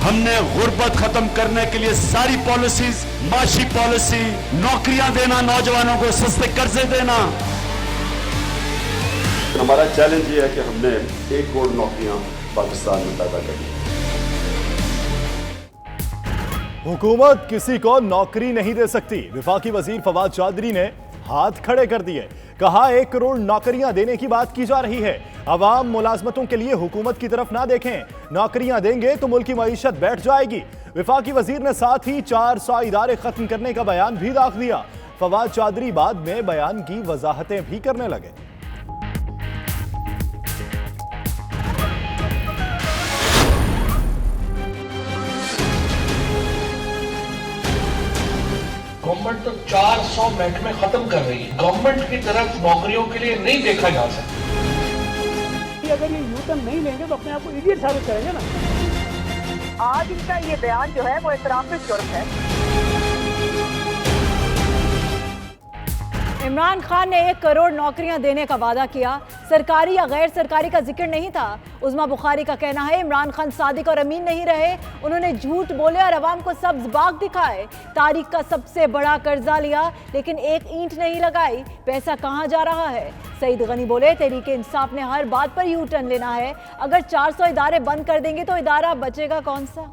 हमने गुर्बत खत्म करने के लिए सारी पॉलिसीज, माशी पॉलिसी, नौकरियां देना, नौजवानों को सस्ते कर्जे देना। हमारा चैलेंज ये है कि हमने 1 करोड़ नौकरियां पाकिस्तान में पैदा करनी। हुकूमत किसी को नौकरी नहीं दे सकती। वफाकी वजीर फवाद चौधरी ने हाथ खड़े कर दिए। कहा 1 करोड़ नौकरियां देने की बात की जा रही है। अवाम मुलाजमतों के लिए हुकूमत की तरफ ना देखें, नौकरियां देंगे तो मुल्क की मईशत बैठ जाएगी। वफाकी वजीर ने साथ ही 400 इदारे खत्म करने का बयान भी दाख दिया। फवाद चौधरी बाद में बयान की वजाहतें भी करने लगे। गवर्नमेंट तो 400 महकमे खत्म कर रही है। गवर्नमेंट की तरफ नौकरियों के लिए नहीं देखा जा सकता। अगर ये यूटर्न नहीं लेंगे तो अपने आप को इडियट साबित करेंगे ना। आज इनका ये बयान जो है वो एहतराम पे जुर्म है। इमरान खान ने 1 करोड़ नौकरियां देने का वादा किया। सरकारी या गैर सरकारी का जिक्र नहीं था। उज़मा बुखारी का कहना है इमरान खान सादिक और अमीन नहीं रहे, उन्होंने झूठ बोले और अवाम को सब्ज बाग दिखाए। तारीख का सबसे बड़ा कर्जा लिया लेकिन एक ईंट नहीं लगाई। पैसा कहां जा रहा है? सईद गनी बोले तहरीक इंसाफ ने हर बात पर यू टर्न लेना है। अगर 400 इदारे बंद कर देंगे तो इदारा बचेगा कौन सा?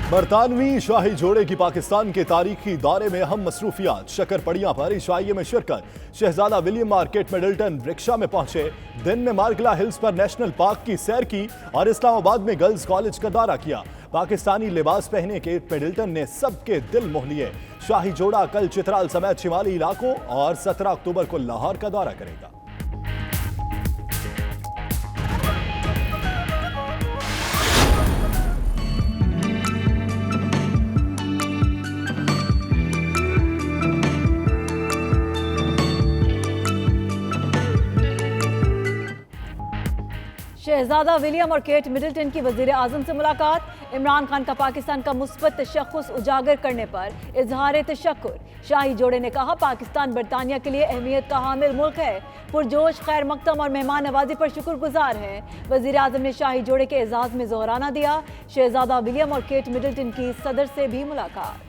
बरतानवी शाही जोड़े की पाकिस्तान के तारीखी दौरे में अहम मसरूफियात। शक्कर पड़ियां पर इशाइये में शिरकत। शहजादा विलियम मार्केट मिडल्टन रिक्शा में पहुंचे। दिन में मार्गला हिल्स पर नेशनल पार्क की सैर की और इस्लामाबाद में गर्ल्स कॉलेज का दौरा किया। पाकिस्तानी लिबास पहने केट मिडल्टन ने सबके दिल मोह लिए। शाही जोड़ा कल चित्राल समेत शिमाली इलाकों और 17 अक्टूबर को लाहौर का दौरा करेगा। शहजादा विलियम और केट मिडल्टन की वजीर आजम से मुलाकात। इमरान खान का पाकिस्तान का मुस्बत तशख्खुस उजागर करने पर इजहार तशक्कुर। शाही जोड़े ने कहा पाकिस्तान बरतानिया के लिए अहमियत का हामिल मुल्क है, पुरजोश खैर मकदम और मेहमान नवाजी पर शुक्रगुजार है। वजीर आजम ने शाही जोड़े के एजाज में जोहराना दिया। शहजादा विलियम और केट मिडल्टन की सदर से भी मुलाकात।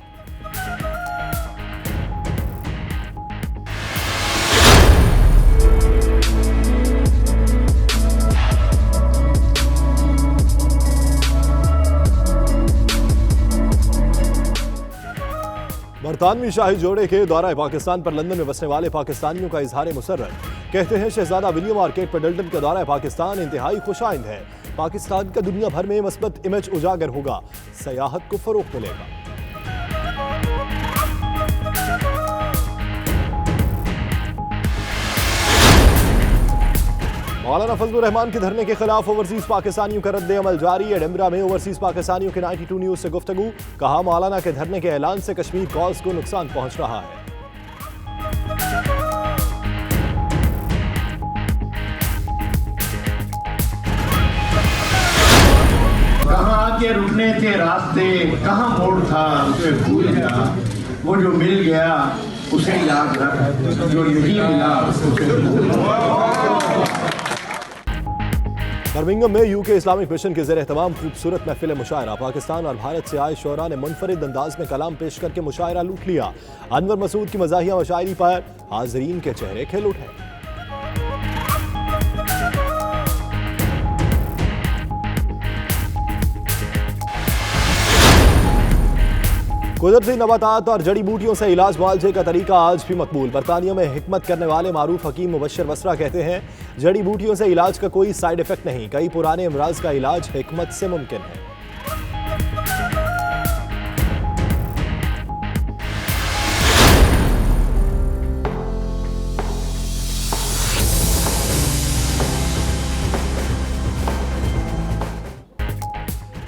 बरतानवी शाही जोड़े के दौरा पाकिस्तान पर लंदन में बसने वाले पाकिस्तानियों का इजहार मुसर्रत। कहते हैं शहजादा विलियम और केट मिडल्टन का दौरा पाकिस्तान इंतहाई खुशाइंद है। पाकिस्तान का दुनिया भर में मस्बत इमेज उजागर होगा, सयाहत को फरोग मिलेगा। मौलाना फजलुर रहमान के धरने के खिलाफ ओवरसीज पाकिस्तानियों का रद्द अमल जारी। एडिम्बरा में ओवरसीज पाकिस्तानियों के 92 न्यूज से गुफ्तगू। कहा मौलाना के धरने के ऐलान से कश्मीर कॉज को नुकसान पहुंच रहा है। कहाँ के रुकने के रास्ते, कहाँ मोड़ था उसे भूल गया। वो जो मिल गया उसे याद रख, जो नहीं मिला उसे भूल। बर्मिंघम में यूके इस्लामिक मिशन के ज़ेर एहतमाम खूबसूरत महफिल मुशायरा। पाकिस्तान और भारत से आए शोरा ने मुनफरिद अंदाज में कलाम पेश करके मुशायरा लूट लिया। अनवर मसूद की मज़ाहिया मुशायरी पर हाज़रीन के चेहरे खिल उठे। कुदरती नबातात और जड़ी बूटियों से इलाज मुआवजे का तरीका आज भी मकबूल। बरतानिया में हिकमत करने वाले मारूफ हकीम मुबश्शिर बसरा कहते हैं जड़ी बूटियों से इलाज का कोई साइड इफेक्ट नहीं, कई पुराने अमराज का इलाज हिकमत से मुमकिन है।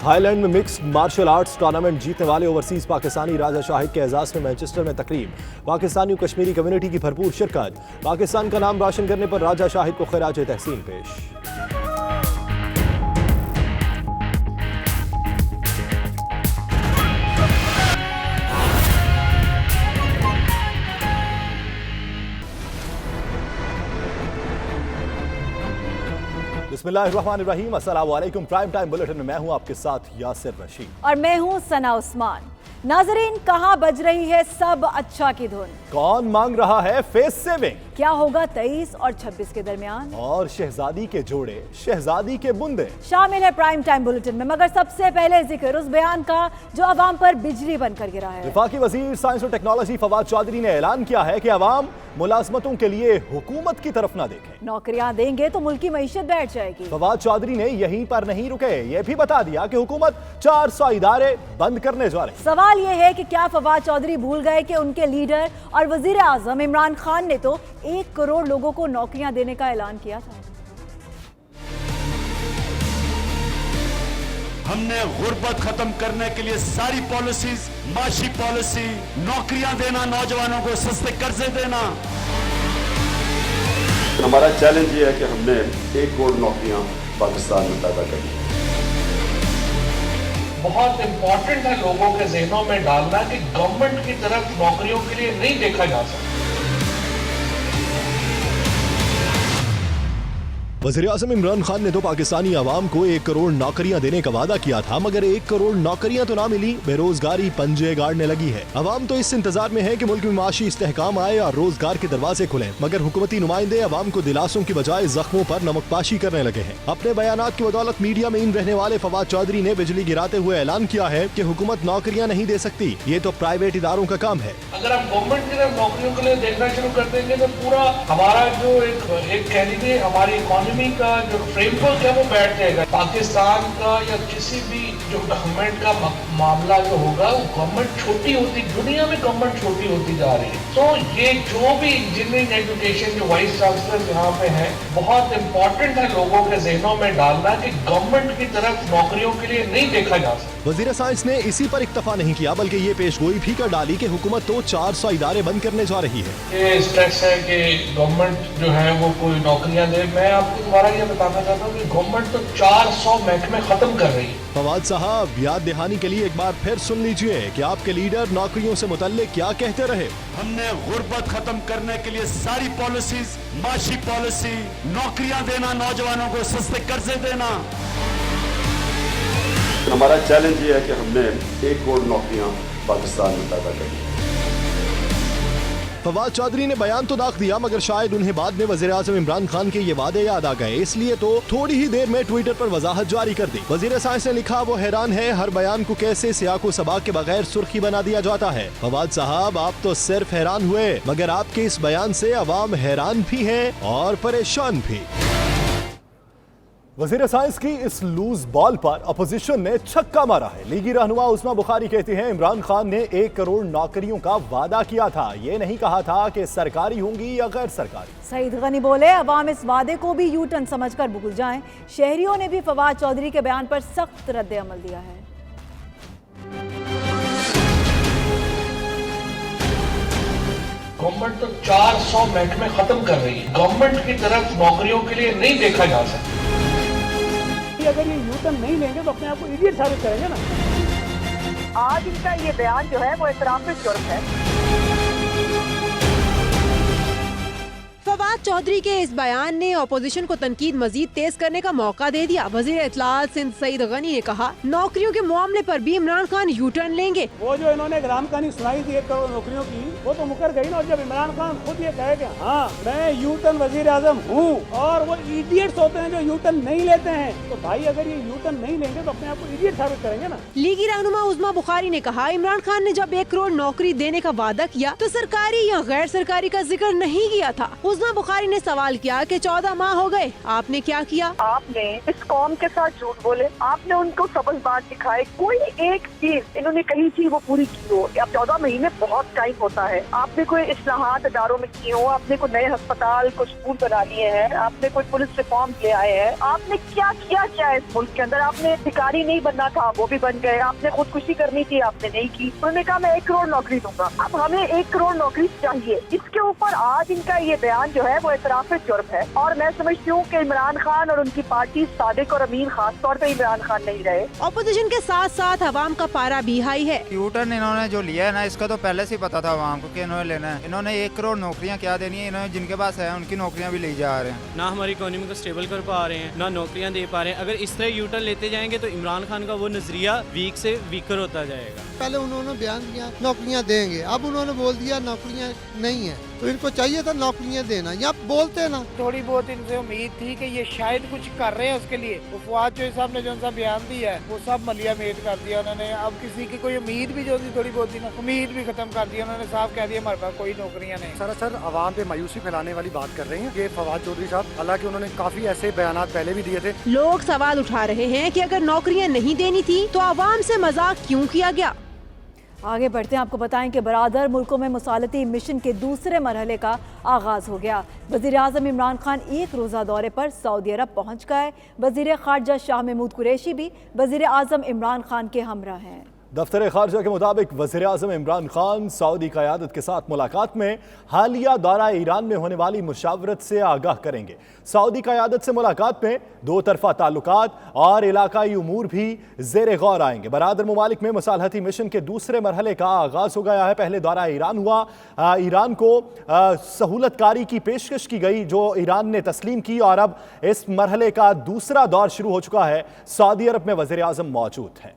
थाईलैंड में मिक्स्ड मार्शल आर्ट्स टूर्नामेंट जीतने वाले ओवरसीज पाकिस्तानी राजा शाहिद के एजाज में मैनचेस्टर में तकरीब। पाकिस्तानी कश्मीरी कम्युनिटी की भरपूर शिरकत। पाकिस्तान का नाम रोशन करने पर राजा शाहिद को खिराज तहसीन पेश। बिस्मिल्लाहिर्रहमानिर्रहीम, अस्सलाम वालेकुम। प्राइम टाइम बुलेटिन में मैं हूं आपके साथ यासिर रशीद और मैं हूं सना उस्मान। नाजरीन, कहां बज रही है सब अच्छा की धुन? कौन मांग रहा है फेस सेविंग? क्या होगा 23 और 26 के दरमियान? और शहजादी के जोड़े, शहजादी के बुंदे शामिल है प्राइम टाइम बुलेटिन में, मगर सबसे पहले जिक्र उस बयान का जो अवाम पर बिजली बनकर गिरा है। वफाकी वजीर साइंस और टेक्नोलॉजी फवाद चौधरी ने ऐलान किया है कि अवाम मुलाजमतों के लिए हुकूमत की तरफ ना देखें। नौकरियां देंगे तो मुल्क की मईशत बैठ जाएगी। फवाद चौधरी ने यहीं पर नहीं रुके, ये भी बता दिया कि हुकूमत 400 इदारे बंद करने जा रही है। सवाल यह है कि क्या फवाद चौधरी भूल गए कि उनके लीडर और वजीर आजम इमरान खान ने तो 1 करोड़ लोगों को नौकरियां देने का ऐलान किया था। हमने गुर्बत खत्म करने के लिए सारी पॉलिसीज, माशी पॉलिसी, नौकरियां देना, नौजवानों को सस्ते कर्जे देना। हमारा चैलेंज ये है कि हमने 1 करोड़ नौकरियां पाकिस्तान में पैदा करनी। बहुत इंपॉर्टेंट है लोगों के जहनों में डालना कि गवर्नमेंट की तरफ नौकरियों के लिए नहीं देखा जा सकता। वज़ीर-ए-आज़म इमरान खान ने तो पाकिस्तानी आवाम को 1 करोड़ नौकरियां देने का वादा किया था, मगर 1 करोड़ नौकरियां तो ना मिली, बेरोजगारी पंजे गाड़ने लगी है। आवाम तो इस इंतजार में है कि मुल्क में माशी इस्तेहकाम आए और रोजगार के दरवाजे खुले, मगर हुकूमती नुमाइंदे आवाम को दिलासों की बजाय जख्मों पर नमकपाशी करने लगे हैं। अपने बयानात की बदौलत मीडिया में इन रहने वाले फवाद चौधरी ने बिजली गिराते हुए ऐलान किया है कि हुकूमत नौकरियां नहीं दे सकती, ये तो प्राइवेट इदारों का काम है। अगर आप गवर्नमेंट की तरफ नौकरियों के लिए देखना शुरू कर देंगे तो पूरा हमारा जो एक कह लीजिए हमारी इकोनॉमी का जो फ्रेमवर्क है वो बैठ जाएगा। पाकिस्तान का या किसी भी जो गवर्नमेंट का मामला जो होगा वो गवर्नमेंट छोटी होती, दुनिया में गवर्नमेंट छोटी होती जा रही है। तो ये जो भी इंजीनियरिंग एजुकेशन जो वाइस चांसलर यहाँ पे है, बहुत इंपॉर्टेंट है लोगों के जहनों में डालना कि गवर्नमेंट की तरफ नौकरियों के लिए नहीं देखा जा सकता। वजीर साइंस ने इसी पर इक्तफा नहीं किया, बल्कि ये पेशगोई भी कर डाली कि हुकूमत तो 400 इदारे बंद करने जा रही है। ये स्ट्रेस है कि गवर्नमेंट जो है वो कोई नौकरियां दे। मैं आपको दोबारा ये बताना चाहता हूँ कि गवर्नमेंट तो 400 महकमे खत्म कर रही है। फवाद साहब, याद दहानी के लिए एक बार फिर सुन लीजिए कि आपके लीडर नौकरियों से मुतल्लिक क्या कहते रहे। हमने गुर्बत खत्म करने के लिए सारी पॉलिसीज, माशी पॉलिसी, नौकरियां देना, नौजवानों को सस्ते कर्जे देना। हमारा चैलेंज ये है कि हमने 1 करोड़ नौकरियां पाकिस्तान में पैदा करनी। फवाद चौधरी ने बयान तो दाख दिया, मगर शायद उन्हें बाद में वज़ीर आज़म इमरान खान के ये वादे याद आ गए, इसलिए तो थोड़ी ही देर में ट्विटर पर वजाहत जारी कर दी। वज़ीर साइंस ने लिखा, वो हैरान है हर बयान को कैसे सियाको सबाक के बगैर सुर्खी बना दिया जाता है। फवाद साहब, आप तो सिर्फ हैरान हुए, मगर आपके इस बयान से अवाम हैरान भी है और परेशान भी। वज़ीर साइंस की इस लूज बॉल पर अपोजिशन ने छक्का मारा है। लीगी रहनुमा उस्मा बुखारी कहती हैं, इमरान खान ने 1 करोड़ नौकरियों का वादा किया था, ये नहीं कहा था कि सरकारी होंगी या गैर सरकारी। सईद गनी बोले, अवाम इस वादे को भी यू टर्न समझकर भूल जाएं। शहरियों ने भी फवाद चौधरी के बयान पर सख्त रद्द अमल दिया है। गवर्नमेंट तो 400 महकमे खत्म कर रही है। गवर्नमेंट की तरफ नौकरियों के लिए नहीं देखा जा सकता। अगर ये यू टर्न नहीं लेंगे तो अपने आप को इडियट साबित करेंगे ना। आज इनका ये बयान जो है वो एहतराम पे जुर्म है। फवाद चौधरी के इस बयान ने अपोजिशन को तनकीद मजीद तेज करने का मौका दे दिया। वजीर इत्तलात सिंध सईद गनी ने कहा, नौकरियों के मामले पर भी इमरान खान यू टर्न लेंगे। वो जो इन्होंने राम कहानी सुनाई थी 1 करोड़ नौकरियों की, वो तो मुकर गई ना। और जब इमरान खान खुद ये कहे कि हाँ मैं यू टर्न वजीर आजम हूँ, और वो इडियट्स होते हैं जो यू टर्न नहीं लेते हैं, तो भाई अगर ये यू टर्न नहीं लेंगे तो अपने आप को इडियट साबित करेंगे ना। लीगी रहनुमा उस्मा बुखारी ने कहा, इमरान खान ने जब 1 करोड़ नौकरी देने का वादा किया तो सरकारी या गैर सरकारी का जिक्र नहीं किया था। उस्मा बुखारी ने सवाल किया कि 14 माह हो गए, आपने क्या किया? आपने इस कौम के साथ झूठ बोले, आपने उनको सबक बात दिखाए, कोई एक चीज इन्होंने कही थी वो पूरी की हो। अब 14 महीने बहुत टाइम होता है। आपने कोई इस्लाहात इदारों में की हो, आपने कोई नए अस्पताल को स्कूल बना लिए हैं, आपने कोई पुलिस रिफॉर्म ले आए हैं, आपने क्या किया इस मुल्क के अंदर? आपने अधिकारी नहीं बनना था, वो भी बन गए। आपने खुदकुशी करनी थी, आपने नहीं की। उन्होंने कहा मैं 1 करोड़ नौकरी दूंगा। अब हमें 1 करोड़ नौकरी चाहिए। इसके ऊपर आज इनका ये बयान जो है वो वो एतराफ़ जुर्म है। और मैं समझती हूँ कि इमरान खान और उनकी पार्टी सादिक और अमीन, खास तौर पे इमरान खान नहीं रहे। ऑपोजिशन के साथ साथ अवाम का पारा भी हाई है। यूटर्न इन्होंने जो लिया है ना, इसका तो पहले से ही पता था अवाम को कि इन्होंने लेना है। इन्होंने 1 करोड़ नौकरियां क्या देनी है, इन्होंने जिनके पास है उनकी नौकरियां भी ले जा रहे हैं। ना हमारी इकोनॉमी को स्टेबल कर पा रहे हैं, ना नौकरियां दे पा रहे हैं। अगर इस तरह यूटर्न लेते जाएंगे तो इमरान खान का वो नजरिया वीक से वीकर होता जाएगा। पहले उन्होंने बयान दिया नौकरियां देंगे, अब उन्होंने बोल दिया नौकरियां नहीं है, तो इनको चाहिए था नौकरियां देना, या बोलते ना। थोड़ी बहुत इनसे उम्मीद थी कि ये शायद कुछ कर रहे हैं उसके लिए। वो फवाद चौधरी साहब ने जो सा बयान दिया है वो सब मलिया मेट कर दिया उन्होंने। अब किसी की कोई उम्मीद भी जो थी थोड़ी बहुत थी ना, उम्मीद भी खत्म कर दिया उन्होंने। साफ कह दिया हमारे पास कोई नौकरियां नहीं। सरासर आवाम पे मायूसी फैलाने वाली बात कर रहे हैं ये फवाद चौधरी साहब। हालांकि उन्होंने काफी ऐसे बयान पहले भी दिए थे। लोग सवाल उठा रहे हैं कि अगर नौकरियां नहीं देनी थी तो आवाम से मजाक क्यों किया गया। आगे बढ़ते हैं, आपको बताएं कि बरादर मुल्कों में मुसालती मिशन के दूसरे मरहले का आगाज हो गया। वज़ीर आज़म इमरान खान 1 रोज़ा दौरे पर सऊदी अरब पहुंच गए। वज़ीर ख़ारजा शाह महमूद कुरैशी भी वज़ीर आज़म इमरान खान के हमरा हैं। दफ्तर खारजा के मुताबिक वज़ीर आज़म इमरान खान सऊदी क़यादत के साथ मुलाकात में हालिया दौरा ईरान में होने वाली मुशावरत से आगाह करेंगे। सऊदी क़यादत से मुलाकात में 2 तरफ़ा ताल्लुकात और इलाकाई उमूर भी ज़ेर गौर आएंगे। बरादर ममालिक में मुसालहती मिशन के दूसरे मरहले का आगाज़ हो गया है। पहले दौरा ईरान हुआ, ईरान को सहूलतकारी की पेशकश की गई जो ईरान ने तस्लीम की, और अब इस मरहले का दूसरा दौर शुरू हो चुका है। सऊदी अरब में वज़ीर आज़म मौजूद हैं।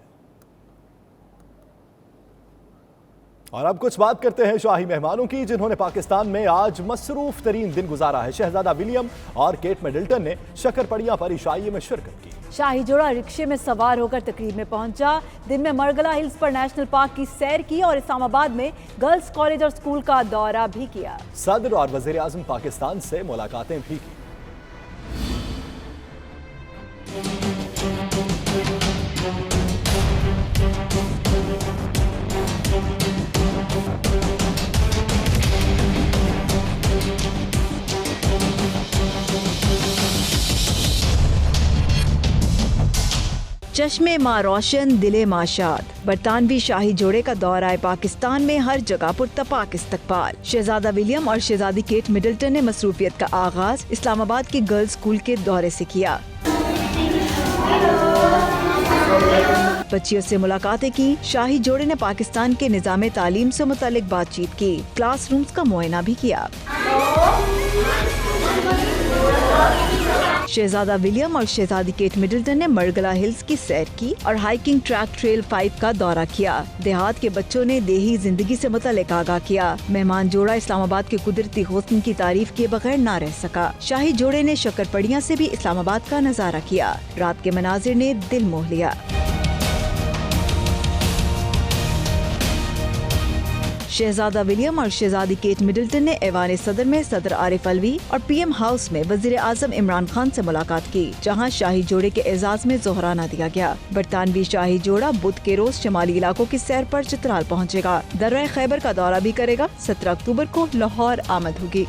और अब कुछ बात करते हैं शाही मेहमानों की, जिन्होंने पाकिस्तान में आज मसरूफ तरीन दिन गुजारा है। शहजादा विलियम और केट मिडल्टन ने शक्करपड़ियां पर इशाइये में शिरकत की। शाही जोड़ा रिक्शे में सवार होकर तकरीब में पहुंचा। दिन में मरगला हिल्स पर नेशनल पार्क की सैर की और इस्लामाबाद में गर्ल्स कॉलेज और स्कूल का दौरा भी किया। सदर और वज़ीर आज़म पाकिस्तान से मुलाकातें भी की। चश्मे माँ रोशन दिले माँ शाद। बरतानवी शाही जोड़े का दौरा पाकिस्तान में हर जगह पुरतपाक इस्तकबाल। शहजादा विलियम और शहजादी केट मिडल्टन ने मसरूफियत का आगाज इस्लामाबाद के गर्ल्स स्कूल के दौरे से किया। बच्चियों से मुलाकातें की। शाही जोड़े ने पाकिस्तान के निज़ाम तालीम से मुतालिक बातचीत की। क्लासरूम्स का मुआयना भी किया। शहजादा विलियम और शहजादी केट मिडल्टन ने मरगला हिल्स की सैर की और हाइकिंग ट्रैक ट्रेल 5 का दौरा किया। देहात के बच्चों ने देही जिंदगी से मुतालिक आगाह किया। मेहमान जोड़ा इस्लामाबाद के कुदरती हुस्न की तारीफ किए बगैर ना रह सका। शाही जोड़े ने शक्करपड़ियां से भी इस्लामाबाद का नजारा किया। रात के मनाजिर ने दिल मोह लिया। शहजादा विलियम और शहजादी केट मिडल्टन ने ऐवान सदर में सदर आरिफ अलवी और पीएम हाउस में वजीर आजम इमरान खान से मुलाकात की, जहां शाही जोड़े के एजाज में जोहराना दिया गया। बरतानवी शाही जोड़ा बुध के रोज शमाली इलाकों की सैर पर चित्राल पहुंचेगा। दर्रा खैबर का दौरा भी करेगा। 17 अक्टूबर को लाहौर आमद होगी।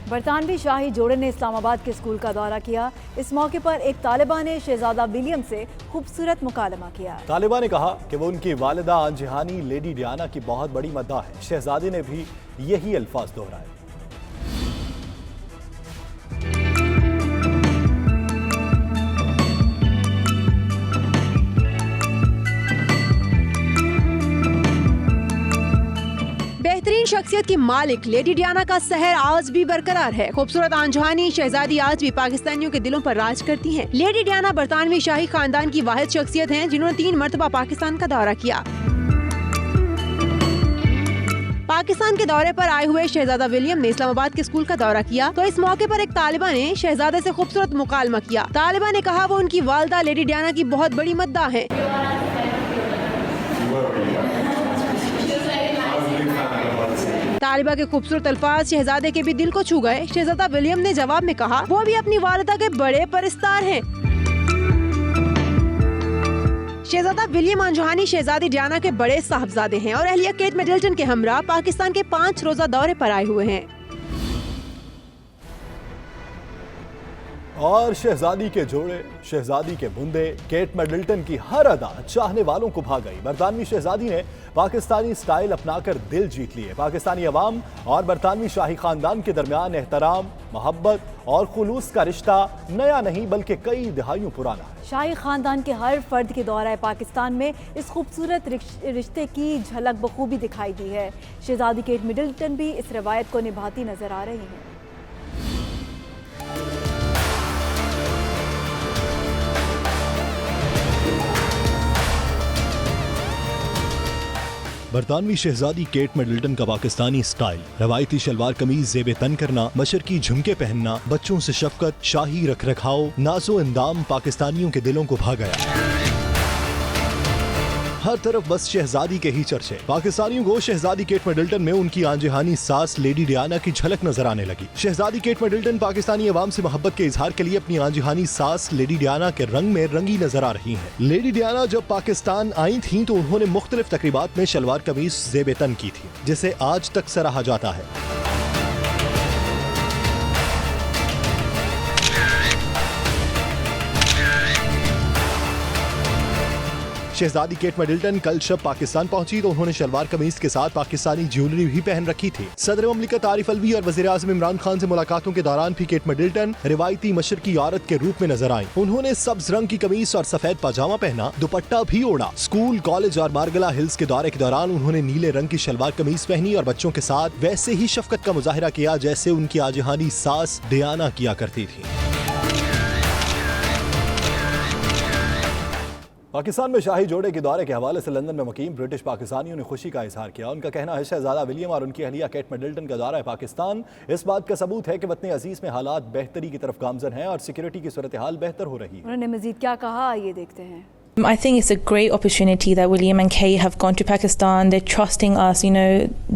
बरतानवी शाही जोड़े ने इस्लामाबाद के स्कूल का दौरा किया। इस मौके पर एक तालिबा ने शहजादा विलियम से खूबसूरत मुकालमा किया। तालिबा ने कहा कि वो उनकी वालिदा आंजहानी लेडी डियाना की बहुत बड़ी मद्दाह है। शहजादे ने भी यही अल्फाज दोहराए। बेहतरीन शख्सियत की मालिक लेडी डियाना का सहर आज भी बरकरार है। खूबसूरत आंजहानी शहजादी आज भी पाकिस्तानियों के दिलों पर राज करती हैं। लेडी डियाना बरतानवी शाही खानदान की वाहिद शख्सियत हैं जिन्होंने 3 मरतबा पाकिस्तान का दौरा किया। पाकिस्तान के दौरे पर आए हुए शहजादा विलियम ने इस्लामाबाद के स्कूल का दौरा किया, तो इस मौके पर एक तालिबा ने शहजादे से खूबसूरत मुकालमा किया। तालिबा ने कहा वो उनकी वालिदा लेडी डियाना की बहुत बड़ी मद्दाह है। तालिबा के खूबसूरत अल्फाज शहजादे के भी दिल को छू गए। शहजादा विलियम ने जवाब में कहा वो भी अपनी वालिदा के बड़े परस्तार हैं। शहजादा विलियम आंजहानी शहजादी डियाना के बड़े साहबजादे हैं और अहलिया केट मिडल्टन के हमरा पाकिस्तान के 5 रोजा दौरे पर आए हुए हैं। और शहजादी के जोड़े, शहजादी के बुंदे, केट मिडल्टन की हर अदा चाहने वालों को भा गई। बरतानवी शहजादी ने पाकिस्तानी स्टाइल अपनाकर दिल जीत लिए। पाकिस्तानी अवाम और बरतानवी शाही खानदान के दरमियान एहतराम, मोहब्बत और खुलूस का रिश्ता नया नहीं बल्कि कई दहाइयों पुराना है। शाही खानदान के हर फर्द की दौरा पाकिस्तान में इस खूबसूरत रिश्ते की झलक बखूबी दिखाई दी है। शहजादी केट मिडल्टन भी इस रवायत को निभाती नजर आ रही हैं। बरतानवी शहजादी केट मिडल्टन का पाकिस्तानी स्टाइल, रवायती शलवार कमीज ज़ेब तन करना, मशरकी झुमके पहनना, बच्चों से शफकत, शाही रखरखाव, नाजो अंदाम पाकिस्तानियों के दिलों को भा गया। हर तरफ बस शहजादी के ही चर्चे। पाकिस्तानियों को शहजादी केट मिडल्टन में उनकी आंजहानी सास लेडी डियाना की झलक नजर आने लगी। शहजादी केट मिडल्टन पाकिस्तानी अवाम से मोहब्बत के इजहार के लिए अपनी आंजहानी सास लेडी डियाना के रंग में रंगी नजर आ रही हैं। लेडी डियाना जब पाकिस्तान आई थीं तो उन्होंने मुख्तलिफ तकरीबात में शलवार कमीज ज़ेब तन की थी, जिसे आज तक सराहा जाता है। शहजादी केट मिडल्टन कल शब पाकिस्तान पहुंची तो उन्होंने शलवार कमीज के साथ पाकिस्तानी ज्वेलरी भी पहन रखी थी। सदर ममलिकत आरिफ अलवी और वज़ीर आज़म इमरान खान से मुलाकातों के दौरान भी केट मिडल्टन रिवायती मशरकी औरत के रूप में नजर आई। उन्होंने सब्ज रंग की कमीज और सफेद पाजामा पहना, दुपट्टा भी ओढ़ा। स्कूल, कॉलेज और मार्गला हिल्स के दौरे के दौरान उन्होंने नीले रंग की शलवार कमीज पहनी और बच्चों के साथ वैसे ही शफकत का मुजाहिरा किया जैसे उनकी आजहानी सास डियाना किया करती थी। पाकिस्तान में शाही जोड़े के दौरे के हवाले से लंदन में मुकीम ब्रिटिश पाकिस्तानियों ने खुशी का इजहार किया। उनका कहना है शहजादा विलियम और उनकी अहलिया केट मिडल्टन का दौरा पाकिस्तान इस बात का सबूत है कि वतन अजीज में हालात बेहतरी की तरफ गामजन हैं और सिक्योरिटी की सूरत हाल बेहतर हो रही है। उन्होंने मजीद क्या कहा, ये देखते हैं। I think it's a great opportunity that William and Kate have gone to Pakistan. They're trusting us, you know,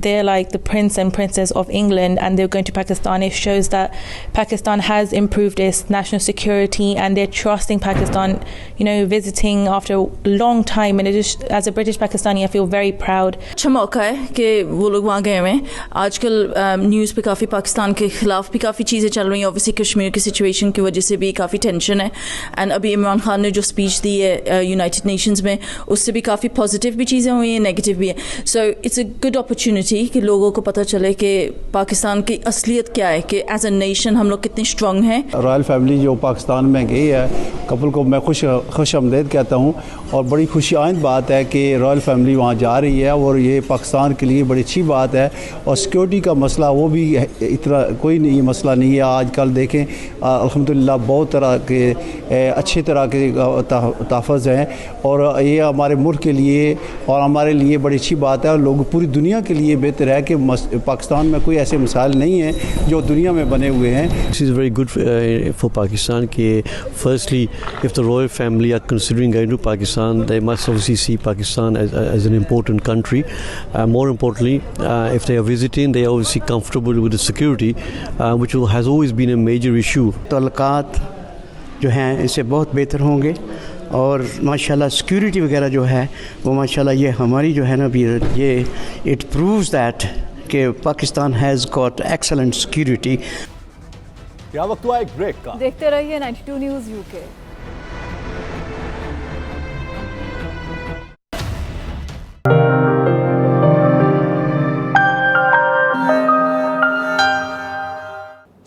they're like the prince and princess of England and they're going to Pakistan. It shows that Pakistan has improved its national security and they're trusting Pakistan, you know, visiting after a long time. And it is, as a British Pakistani, I feel very proud. अच्छा मौका है कि वो लोग वहाँ गए हैं। आजकल न्यूज़ पे काफ़ी पाकिस्तान के ख़िलाफ़ भी काफ़ी चीज़ें चल रही हैं। ऑब्वियसली कश्मीर की सिचुएशन की वजह से भी काफ़ी टेंशन है। एंड अभी इमरान खान ने जो स्पीच दी है यूनाइटेड नेशंस में, उससे भी काफ़ी पॉजिटिव भी चीज़ें हुई हैं, नेगेटिव भी है। So it's a good opportunity कि लोगों को पता चले कि पाकिस्तान की असलियत क्या है, कि एज अ नेशन हम लोग कितने स्ट्रॉन्ग हैं। रॉयल फैमिली जो पाकिस्तान में गई है, कपल को मैं खुश आमदीद कहता हूँ और बड़ी खुशी आइंद बात है कि रॉयल फैमिली वहाँ जा रही है और ये पाकिस्तान के लिए बड़ी अच्छी बात है। और सिक्योरिटी का मसला वो भी इतना कोई नहीं मसला नहीं है। आजकल देखें अल्हम्दुलिल्लाह बहुत तरह के अच्छे तरह के तहफ़्फ़ुज़ हैं और ये हमारे मुल्क के लिए और हमारे लिए बड़ी अच्छी बात है और लोग पूरी दुनिया के लिए बेहतर है कि पाकिस्तान में कोई ऐसे मसाइल नहीं हैं जो दुनिया में बने हुए हैं। This is very good for Pakistan कि firstly if the royal family are considering going to Pakistan, they must obviously see Pakistan as an important country. More importantly, if they are visiting, they are obviously comfortable with the security, which has always been a major issue. तल्लुकात जो हैं इससे बहुत बेहतर होंगे और माशाल्लाह security वगैरह जो है वो माशाल्लाह ये हमारी जो है ना भी ये इट प्रूव्स दैट कि Pakistan has got excellent security. क्या वक्त हुआ एक ब्रेक का। देखते रहिए 92 न्यूज़ यूके।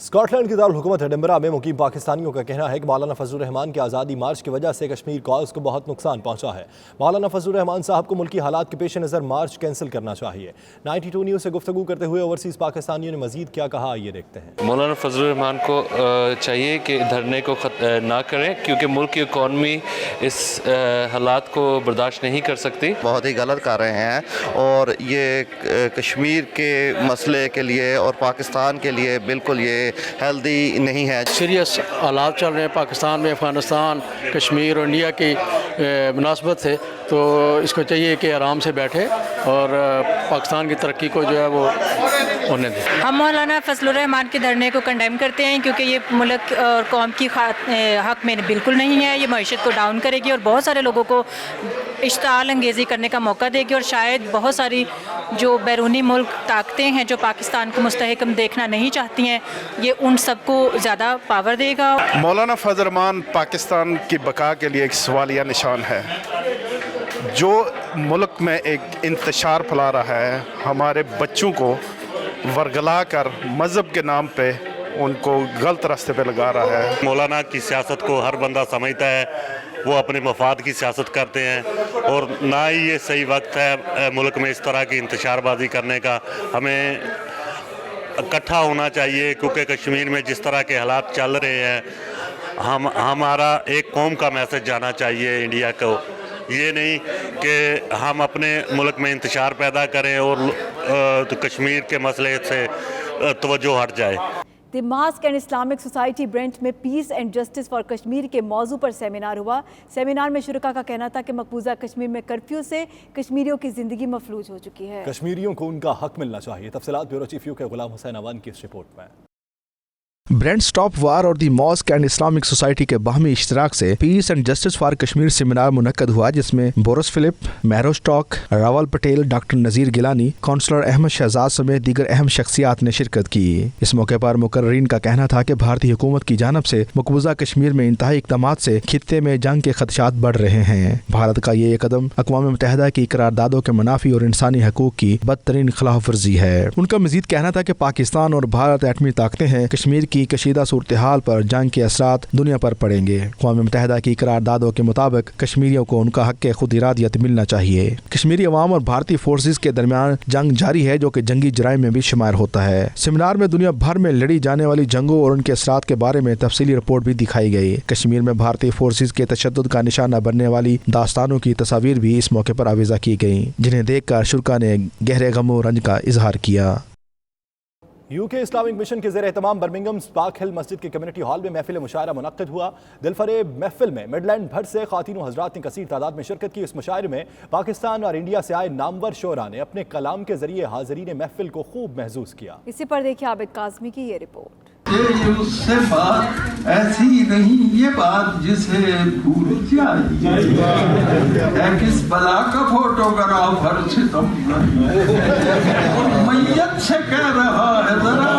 स्कॉटलैंड की दारुल-हुकूमत एडिनबरा में मुकीम पाकिस्तानियों का कहना है कि मौलाना फजलुर रहमान के आज़ादी मार्च की वजह से कश्मीर कॉज को बहुत नुकसान पहुंचा है। मौलाना फजलुर रहमान साहब को मुल्की हालात के पेश नज़र मार्च कैंसिल करना चाहिए। 92 न्यूज़ से गुफ्तगू करते हुए ओवरसीज़ पाकिस्तानियों ने मजीद क्या कहा, ये देखते हैं। मौलाना फजलुर रहमान को चाहिए कि धरने को ना करें क्योंकि मुल्क की इकॉनमी इस हालात को बर्दाश्त नहीं कर सकती। बहुत ही गलत कर रहे हैं और ये कश्मीर के मसले के लिए और पाकिस्तान के लिए बिल्कुल ये हेल्दी नहीं है। सीरियस हालात चल रहे हैं पाकिस्तान में, अफ़गानिस्तान, कश्मीर और इंडिया की मुनासबत से, तो इसको चाहिए कि आराम से बैठे और पाकिस्तान की तरक्की को जो है वो होने दें। हम मौलाना फजलुर रहमान के धरने को कंडेम करते हैं क्योंकि ये मुल्क और कौम की हक में बिल्कुल नहीं है। ये मईशत को डाउन करेगी और बहुत सारे लोगों को इश्ताल अंगेज़ी करने का मौका देगी और शायद बहुत सारी जो बैरूनी मुल्क ताकतें हैं जो पाकिस्तान को मुस्तहकम देखना नहीं चाहती हैं, ये उन सबको ज़्यादा पावर देगा। मौलाना फजल रहमान पाकिस्तान की बका के लिए एक सवालिया निशान है। जो मुल्क में एक इंतशार फैला रहा है, हमारे बच्चों को वर्गला कर मज़हब के नाम पे उनको गलत रास्ते पे लगा रहा है। मौलाना की सियासत को हर बंदा समझता है, वो अपने मफाद की सियासत करते हैं और ना ही ये सही वक्त है मुल्क में इस तरह की इंतशारबाजी करने का। हमें इकट्ठा होना चाहिए क्योंकि कश्मीर में जिस तरह के हालात चल रहे हैं, हमारा एक कौम का मैसेज जाना चाहिए इंडिया को। ये नहीं कि हम अपने मुल्क में इंतशार पैदा करें और तो कश्मीर के मसले से तवज्जो हट जाए। The mosque and Islamic society Brent में peace and justice for Kashmir के मौजू पर सेमिनार हुआ। सेमिनार में शुरका का कहना था कि मकबूजा कश्मीर में कर्फ्यू से कश्मीरियों की जिंदगी मफलूज हो चुकी है। कश्मीरियों को उनका हक मिलना चाहिए। तफसीलात ब्यूरो चीफ के गुलाम हुसैन अवान की इस रिपोर्ट में। ब्रेंट स्टॉप वार और the mosque and Islamic society के बाहमी इश्तराक से peace and justice for Kashmir seminar मुनक्कद हुआ, जिसमें बोरस फिलिप, महरो स्टॉक, रावल पटेल, डॉक्टर नज़ीर गिलानी, काउंसलर अहमद शहजाद समेत दीगर अहम शख्सियात ने शिरकत की। इस मौके पर मुकर्रीन का कहना था कि भारतीय हुकूमत की जानब से मकबूजा कश्मीर में इंतहाई इक़दामात से खित्ते में जंग के खदशात बढ़ रहे हैं। भारत का ये कदम अक़वाम मुत्तहिदा की करारदादों के मुनाफी और इंसानी हकूक़ की बदतरीन खिलाफ वर्जी है। उनका मजीद कहना था कि पाकिस्तान और भारत एटमी ताकतें हैं, कश्मीर की कशीदा सूरत हाल पर जंग के असरात दुनिया पर पड़ेंगे। अक़वाम मुत्तहिदा की करारदादों के मुताबिक कश्मीरियों को उनका हक खुद इरादियत मिलना चाहिए। कश्मीरी अवाम और भारतीय फोर्सेज के दरमियान जंग जारी है, जो कि जंगी जराइम में भी शुमार होता है। सेमिनार में दुनिया भर में लड़ी जाने वाली जंगों और उनके असरात के बारे में तफसीली रिपोर्ट भी दिखाई गई। कश्मीर में भारतीय फोर्सेज के तशद्दुद का निशाना बनने वाली दास्तानों की तस्वीर भी इस मौके पर आवेज़ा की गई, जिन्हें देखकर शुरका ने गहरे गम और रंज का इजहार किया। यूके इस्लामिक मिशन के ज़ेर एहतमाम बर्मिंघम स्पार्क हिल मस्जिद के कम्युनिटी हॉल में महफिल मुशायरा मुनक्किद हुआ। दिलफरेब महफिल में मिडलैंड भर से ख़वातीन व हज़रात ने कसीर तादाद में शिरकत की। इस मुशायरे में पाकिस्तान और इंडिया से आए नामवर शोरा ने अपने कलाम के जरिए हाज़रीन महफिल को खूब महसूस किया। इसी पर देखिए आबिद काज़मी की ये रिपोर्ट। ये उससे बात ऐसी नहीं, ये बात जिसे भूल जाए। किस बला का फोटोग्राफर सितम मैयत से कह रहा है जरा।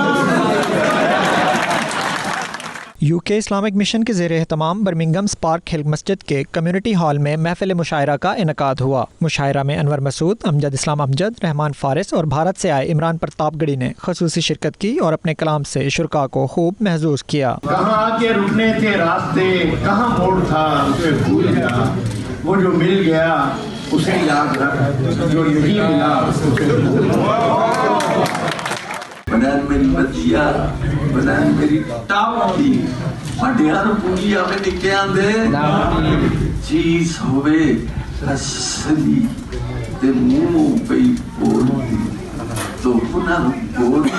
यूके इस्लामिक मिशन के ज़ेर एहतमाम बर्मिंघम स्पार्क हिल मस्जिद के कम्युनिटी हॉल में महफिल मुशायरा का इनकाद हुआ। मुशायरा में अनवर मसूद, अमजद इस्लाम अमजद, रहमान फारिस और भारत से आए इमरान प्रतापगढ़ी ने खसूसी शिरकत की और अपने कलाम से शुरका को खूब महसूस किया। कहाँ आके रुकने थे रास्ते, कहाँ मोड़ था उसे भूल जा, वो जो मिल गया उसे याद रख, जो नहीं मिला उसे भूल। बनान मेरी बतिया, बनान मेरी टापी, मडियार पुलिया में निके आंदे चीज होवे असली ते मुंह पे बोलती तो पुनः बोलती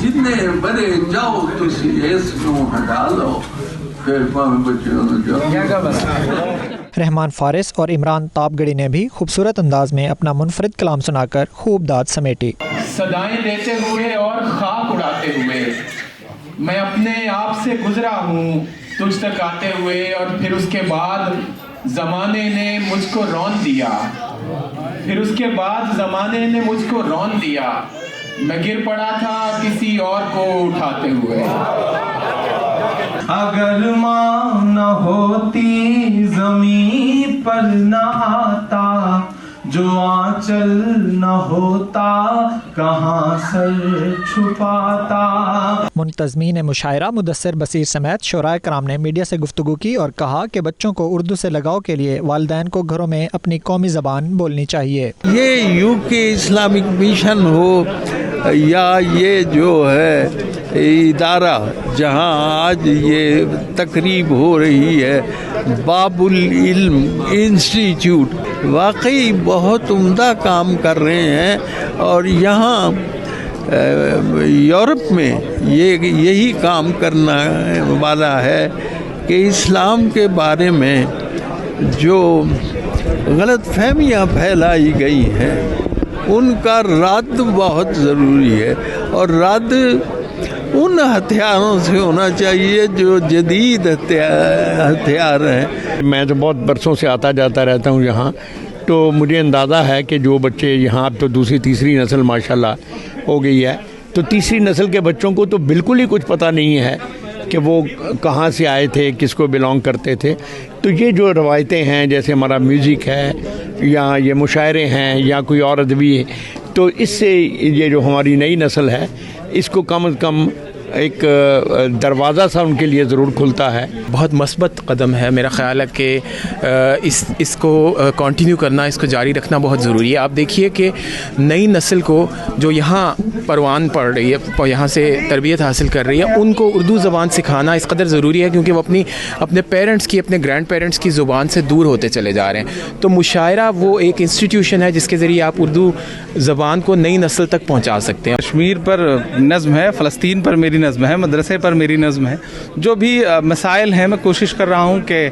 जितने बड़े जाओ तुसी ऐसनो हटा लो, फिर रहमान फारिस और इमरान तापगढ़ी ने भी खूबसूरत अंदाज में अपना मुनफरिद कलाम सुनाकर खूब दाद समेटी। सदाएं देते हुए और खाक उड़ाते हुए मैं अपने आप से गुजरा हूँ तुझ तक आते हुए, और फिर उसके बाद ज़माने ने मुझको रौन दिया, फिर उसके बाद ज़माने ने मुझको रौन दिया, मैं गिर पड़ा था किसी और को उठाते हुए। अगर माँ न होती ज़मीन पर न आता, जो आंचल न होता कहाँ सर छुपाता। मुंतज़मीन मुशायरा मुदस्सिर बसीर समेत शोराए कराम ने मीडिया से गुफ्तगू की और कहा कि बच्चों को उर्दू से लगाव के लिए वालिदैन को घरों में अपनी कौमी ज़बान बोलनी चाहिए। ये यूके इस्लामिक मिशन हो या ये जो है इदारा जहां आज ये तकरीब हो रही है, बाबुल इल्म इंस्टीट्यूट, वाकई बहुत उम्दा काम कर रहे हैं। और यहाँ यूरोप में यही काम करना वाला है कि इस्लाम के बारे में जो गलत फहमियाँ फैलाई गई हैं उनका रद्द बहुत ज़रूरी है, और रद्द उन हथियारों से होना चाहिए जो जदीद हथियार हैं। मैं तो बहुत बरसों से आता जाता रहता हूँ यहाँ, तो मुझे अंदाज़ा है कि जो बच्चे यहाँ अब तो दूसरी तीसरी नस्ल माशाल्लाह हो गई है, तो तीसरी नस्ल के बच्चों को तो बिल्कुल ही कुछ पता नहीं है कि वो कहाँ से आए थे, किसको बिलोंग करते थे। तो ये जो रवायतें हैं, जैसे हमारा म्यूज़िक है या ये मुशायरे हैं या कोई और अदबी है, तो इससे ये जो हमारी नई नस्ल है इसको कम से कम एक दरवाज़ा सा उनके लिए ज़रूर खुलता है। बहुत मस्बत कदम है, मेरा ख़्याल है कि इसको कंटिन्यू करना, इसको जारी रखना बहुत ज़रूरी है। आप देखिए कि नई नस्ल को जो यहाँ परवान पढ़ रही है, यहाँ से तरबियत हासिल कर रही है, उनको उर्दू ज़बान सिखाना इस कदर ज़रूरी है क्योंकि वो अपने पेरेंट्स की, अपने ग्रैंड पेरेंट्स की ज़ुबान से दूर होते चले जा रहे हैं। तो मुशायरा वो एक इंस्टीट्यूशन है जिसके ज़रिए आप उर्दू ज़बान को नई नस्ल तक पहुँचा सकते हैं। कश्मीर पर नज़्म है, फ़लस्तीन पर मेरी नज़्म है, मदरसे पर मेरी नज़्म है। जो भी मसाइल हैं मैं कोशिश कर रहा हूँ कि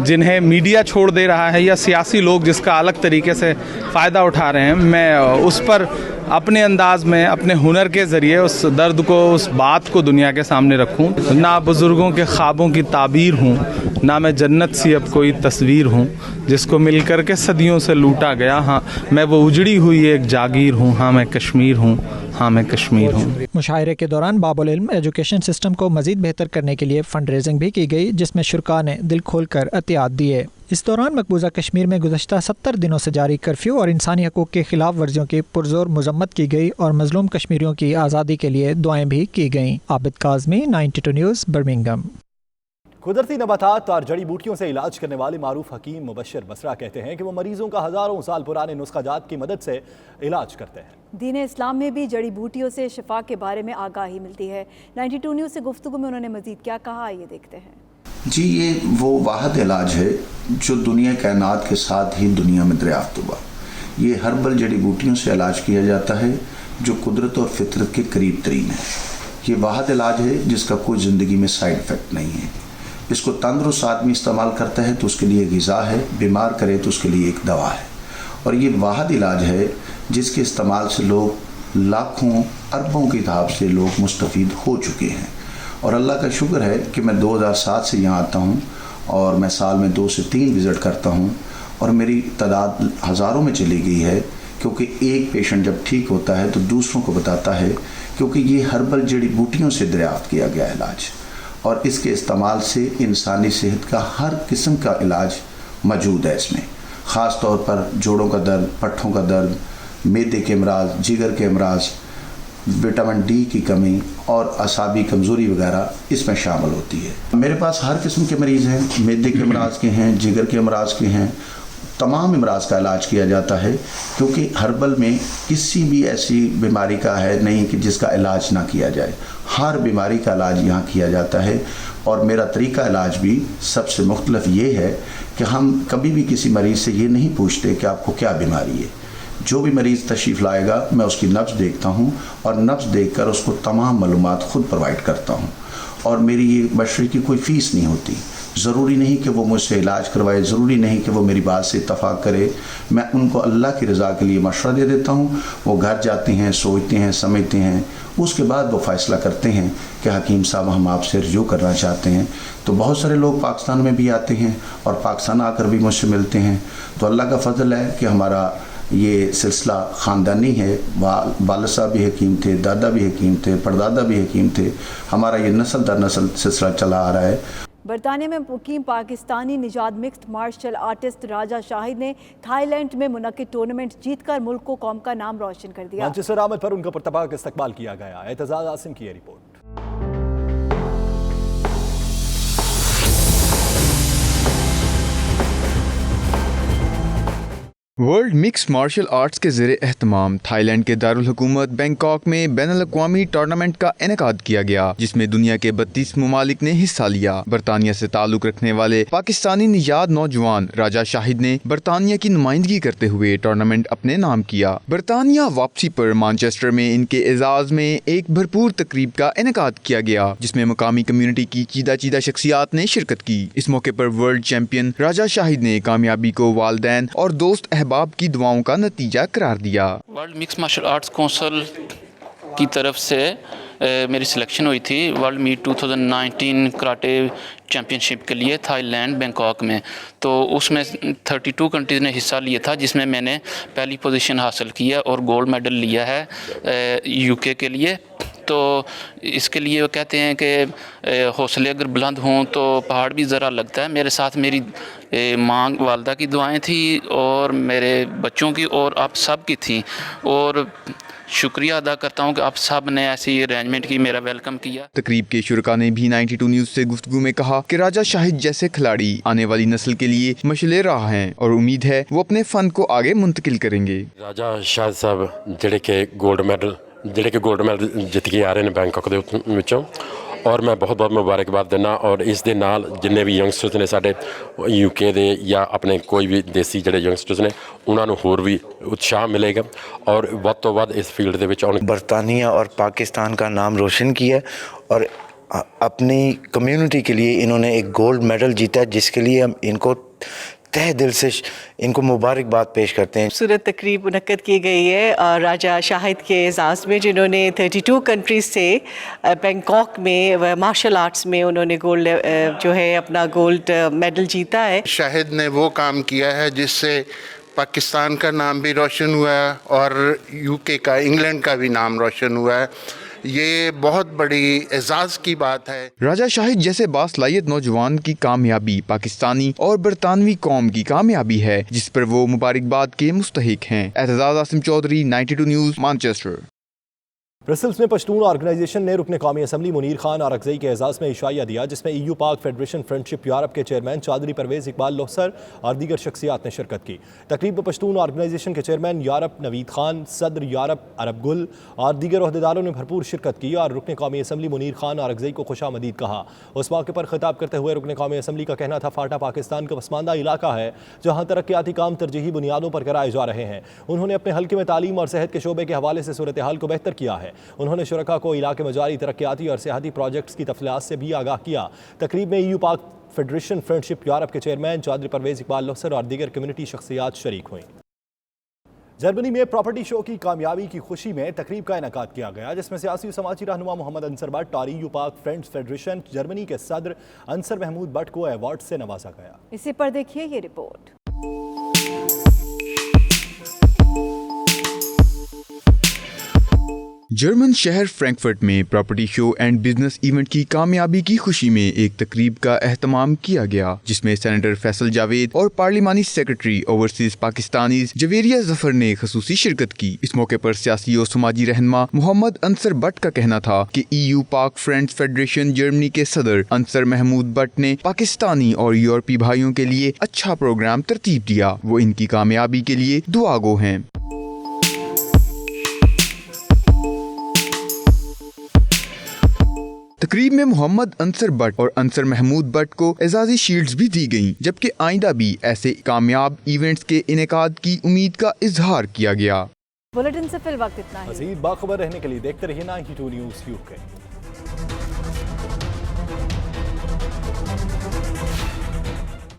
जिन्हें मीडिया छोड़ दे रहा है या सियासी लोग जिसका अलग तरीके से फ़ायदा उठा रहे हैं, मैं उस पर अपने अंदाज में, अपने हुनर के ज़रिए उस दर्द को, उस बात को दुनिया के सामने रखूं। ना बुज़ुर्गों के ख्वाबों की ताबीर हूँ, ना मैं जन्नत सी अब कोई तस्वीर हूँ, जिसको मिल कर के सदियों से लूटा गया। हाँ, मैं वो उजड़ी हुई एक जागीर हूँ। हाँ, मैं कश्मीर हूँ। हाँ, मैं कश्मीर हूँ। मुशायरे के दौरान बाबुल इल्म एजुकेशन सिस्टम को मज़ीद बेहतर करने के लिए फंड रेजिंग भी की गई, जिसमें शुरका ने दिल खोल कर अतियात दिए। इस दौरान मकबूजा कश्मीर में गुज़श्ता 70 दिनों से जारी कर्फ्यू और इंसानी हकूक़ के खिलाफ वर्जियों की पुरजोर मजम्मत की गई और मजलूम कश्मीरियों की आज़ादी के लिए दुआएं भी की गईं। Abid Kazmi, 92 news, Birmingham. कुदरती नबातात और जड़ी बूटियों से इलाज करने वाले मारूफ हकीम मुबश्शिर बसरा कहते हैं कि वो मरीजों का हज़ारों साल पुराने नुस्खाजात की मदद से इलाज करते हैं। दीन इस्लाम में भी जड़ी बूटियों से शिफा के बारे में आगाही मिलती है। 92 न्यूज़ से गुफ्तगू में उन्होंने मज़ीद क्या कहा, ये देखते हैं। जी, ये वो वाहिद इलाज है जो दुनिया कायनात के साथ ही दुनिया में दरियाफ्त हुआ। ये हर्बल जड़ी बूटियों से इलाज किया जाता है जो कुदरत और फितरत के करीब तरीन है। ये वाहिद इलाज है जिसका कोई ज़िंदगी में साइड इफ़ेक्ट नहीं है। इसको तंदुरुस्त आदमी इस्तेमाल करता है तो उसके लिए ग़िज़ा है, बीमार करे तो उसके लिए एक दवा है। और ये वाहिद इलाज है जिसके इस्तेमाल से लोग लाखों अरबों की तादाद से लोग मुस्तफ़ीद हो चुके हैं। और अल्लाह का शुक्र है कि मैं 2007 से यहाँ आता हूँ और मैं साल में 2 से 3 विज़िट करता हूँ और मेरी तादाद हज़ारों में चली गई है, क्योंकि एक पेशेंट जब ठीक होता है तो दूसरों को बताता है, क्योंकि ये हर्बल जड़ी बूटियों से दरियाफ्त किया गया इलाज और इसके इस्तेमाल से इंसानी सेहत का हर किस्म का इलाज मौजूद है इसमें। ख़ास तौर पर जोड़ों का दर्द, पट्ठों का दर्द, मैदे के अमराज, जिगर के अमराज, विटामिन डी की कमी और असाबी कमज़ोरी वगैरह इसमें शामिल होती है। मेरे पास हर किस्म के मरीज़ हैं, मैदे के अमराज के हैं, जिगर के अमराज के हैं, तमाम अमराज का इलाज किया जाता है, क्योंकि हर्बल में किसी भी ऐसी बीमारी का है नहीं कि जिसका इलाज ना किया जाए। हर बीमारी का इलाज यहाँ किया जाता है। और मेरा तरीका इलाज भी सबसे मुख्तलिफ ये है कि हम कभी भी किसी मरीज़ से ये नहीं पूछते कि आपको क्या बीमारी है। जो भी मरीज़ तशरीफ़ लाएगा मैं उसकी नब्ज़ देखता हूँ और नब्ज़ देखकर उसको तमाम मालूमात ख़ुद प्रोवाइड करता हूँ। और मेरी ये बशरी की कोई फ़ीस नहीं होती। ज़रूरी नहीं कि वो मुझसे इलाज करवाए, ज़रूरी नहीं कि वो मेरी बात से इत्तफ़ाक़ करे। मैं उनको अल्लाह की रज़ा के लिए मशवरा दे देता हूँ। वो घर जाते हैं, सोचते हैं, समझते हैं, उसके बाद वो फ़ैसला करते हैं कि हकीम साहब हम आपसे रिव्यू करना चाहते हैं। तो बहुत सारे लोग पाकिस्तान में भी आते हैं और पाकिस्तान आकर भी मुझसे मिलते हैं। तो अल्लाह का फ़ज़ल है कि हमारा ये सिलसिला ख़ानदानी है। वालिद साहब भी हकीम थे, दादा भी हकीम थे, परदादा भी हकीम थे। हमारा ये नस्ल दर नस्ल सिलसिला चला आ रहा है। बरतानिया में मुकीम पाकिस्तानी निजात मिक्स्ड मार्शल आर्टिस्ट राजा शाहिद ने थाईलैंड में मुनक्किद टूर्नामेंट जीतकर मुल्क को कौम का नाम रोशन कर दिया। मंच से आमद पर उनका पुरतबाक इस्तकबाल किया गया। एतजाज़ आसिम की रिपोर्ट। वर्ल्ड मिक्स मार्शल आर्ट्स के ज़ेरे एहतमाम थाईलैंड के दारुल हुकूमत बैंकॉक में बैनुल-अक़वामी टूर्नामेंट का इनेकाद किया गया, जिसमें दुनिया के 32 ममालिक ने हिस्सा लिया। बरतानिया से ताल्लुक रखने वाले पाकिस्तानी निजात नौजवान राजा शाहिद ने बरतानिया की नुमाइंदगी करते हुए टूर्नामेंट अपने नाम किया। बरतानिया वापसी पर मानचेस्टर में इनके एजाज में एक भरपूर तकरीब का इनेकाद किया गया, जिसमें मुकामी कम्युनिटी की चीदा चीदा शख्सियात ने शिरकत की। इस मौके पर वर्ल्ड चैंपियन राजा शाहिद ने कामयाबी को वालिदैन और दोस्त बाप की दुआओं का नतीजा करार दिया। World mix martial arts council की तरफ से मेरी सिलेक्शन हुई थी वर्ल्ड मीट 2019 कराटे चैम्पियनशिप के लिए थाईलैंड बैंकॉक में। तो उसमें 32 कंट्रीज़ ने हिस्सा लिया था, जिसमें मैंने पहली पोजीशन हासिल की है और गोल्ड मेडल लिया है यूके के लिए। तो इसके लिए वो कहते हैं कि हौसले अगर बुलंद हों तो पहाड़ भी ज़रा लगता है। मेरे साथ मेरी माँ वालदा की दुआएं थी और मेरे बच्चों की और आप सब की थी, और शुक्रिया अदा करता हूँ कि आप सब ने ऐसी अरेंजमेंट की, मेरा वेलकम किया। तकरीब के शुरका ने भी 92 न्यूज़ से गुफ्तगू में कहा कि राजा शाहिद जैसे खिलाड़ी आने वाली नस्ल के लिए मशले राह हैं और उम्मीद है वो अपने फन को आगे मुंतकिल करेंगे। राजा शाहिद साहब ਜਿਹੜੇ ਕਿ ਗੋਲਡ ਮੈਡਲ ਜਿੱਤ ਕੇ ਆ ਰਹੇ ਨੇ ਬੈਂਕਾਕ ਦੇ ਵਿੱਚੋਂ, ਔਰ ਮੈਂ ਬਹੁਤ ਬਹੁਤ ਮੁਬਾਰਕਬਾਦ ਦਿੰਦਾ। ਔਰ ਇਸ ਦੇ ਨਾਲ ਜਿੰਨੇ ਵੀ ਯੰਗਸਟਰਸ ਨੇ ਸਾਡੇ ਯੂਕੇ ਦੇ ਜਾਂ ਆਪਣੇ ਕੋਈ ਵੀ ਦੇਸੀ ਜਿਹੜੇ ਯੰਗਸਟਰਸ ਨੇ, ਉਹਨਾਂ ਨੂੰ ਹੋਰ ਵੀ ਉਤਸ਼ਾਹ ਮਿਲੇਗਾ ਔਰ ਵੱਧ ਤੋਂ ਵੱਧ ਇਸ ਫੀਲਡ ਦੇ ਵਿੱਚ ਆਉਣ। बरतानिया और पाकिस्तान का नाम रोशन किया और अपनी कम्युनिटी के लिए इन्होंने एक गोल्ड मेडल जीता है, जिसके लिए हम इनको तहे दिल से इनको मुबारकबाद पेश करते हैं। खूबसूरत तकरीब मुनक्कद की गई है और राजा शाहिद के एजाज़ में, जिन्होंने 32 कंट्रीज़ से बैंकॉक में मार्शल आर्ट्स में उन्होंने गोल्ड जो है अपना गोल्ड मेडल जीता है। शाहिद ने वो काम किया है जिससे पाकिस्तान का नाम भी रोशन हुआ है और यूके का, इंग्लैंड का भी नाम रोशन हुआ है। ये बहुत बड़ी एजाज़ की बात है। राजा शाहिद जैसे बासलाहियत नौजवान की कामयाबी पाकिस्तानी और बरतानवी कौम की कामयाबी है, जिस पर वो मुबारकबाद के मुस्तहिक हैं। Aitzaz Asim Chaudhry, 92 news, Manchester. Brussels में पश्तून ऑर्गेनाइजेशन ने रुकन कौमी असम्बली मुनीर खान आरकज़ई के एजाज़ में इशाइया दिया, जिसमें EU पाक फेडरेशन फ्रेंडशिप यूरोप के चेयरमैन चौधरी परवेज़ इकबाल लोहसर और दीगर शख्सियात ने शिरकत की। तकरीब में पश्तून ऑर्गेनाइजेशन के चेयरमैन यूरोप नवीद खान, सदर यूरोप अरब गुल और दीगर अहदेदारों ने भरपूर शिरकत की और रुकन कौमी असम्बली मुनीर खान आरकज़ई को खुशामदीद कहा। उस मौके पर खिताब करते हुए रुकन कौमी असम्बली का कहना था, फाटा पाकिस्तान का पसमानदा इलाका है जहाँ तरक्याती काम तरजीही बुनियादों पर कराए जा रहे हैं। उन्होंने अपने हल्के में तालीम और सेहत के शोबे के हवाले से सूरत हाल को बेहतर किया है। उन्होंने शुरका को इलाके में जारी तरक्याती और सियाहती प्रोजेक्ट्स की तफसीलात से भी आगाह किया। तकरीब में EU पाक फेडरेशन फ्रेंडशिप यूरोप के चेयरमैन चौधरी परवेज़ इकबाल लोहसर और दीगर कम्युनिटी शख्सियात शरीक हुई। जर्मनी में प्रॉपर्टी शो की कामयाबी की खुशी में तकरीब का इनेकाद किया गया, जिसमें सियासी और समाजी रहनुमा मोहम्मद अंसर भट्ट और EU पाक फ्रेंड्स फेडरेशन जर्मनी के सदर अंसर महमूद भट्ट को अवार्ड से नवाजा गया। इसी पर देखिए ये रिपोर्ट। जर्मन शहर फ्रैंकफर्ट में property show and business event की कामयाबी की खुशी में एक तकरीब का एहतमाम किया गया, जिसमें सेनेटर फैसल जावेद और पार्लिमानी सेक्रेटरी ओवरसीज पाकिस्तानीज जवेरिया जफर ने खसूसी शिरकत की। इस मौके पर सियासी और समाजी रहनुमा मोहम्मद अंसर भट्ट का कहना था कि EU पाक फ्रेंड्स फेडरेशन जर्मनी के सदर अंसर महमूद भट्ट ने पाकिस्तानी और यूरोपीय भाइयों के लिए अच्छा प्रोग्राम तरतीब दिया। वो इनकी कामयाबी के लिए दुआगो हैं। तकरीब में मोहम्मद अंसर भट्ट और अंसर महमूद भट्ट को एजाजी शील्ड्स भी दी गईं, जबकि आइंदा भी ऐसे कामयाब इवेंट्स के इनेकाद की उम्मीद का इजहार किया गया। बुलेटिन से फिल वक्त इतना ही। मज़ीद बाखबर रहने के लिए देखते रहिए 92 न्यूज़ UK।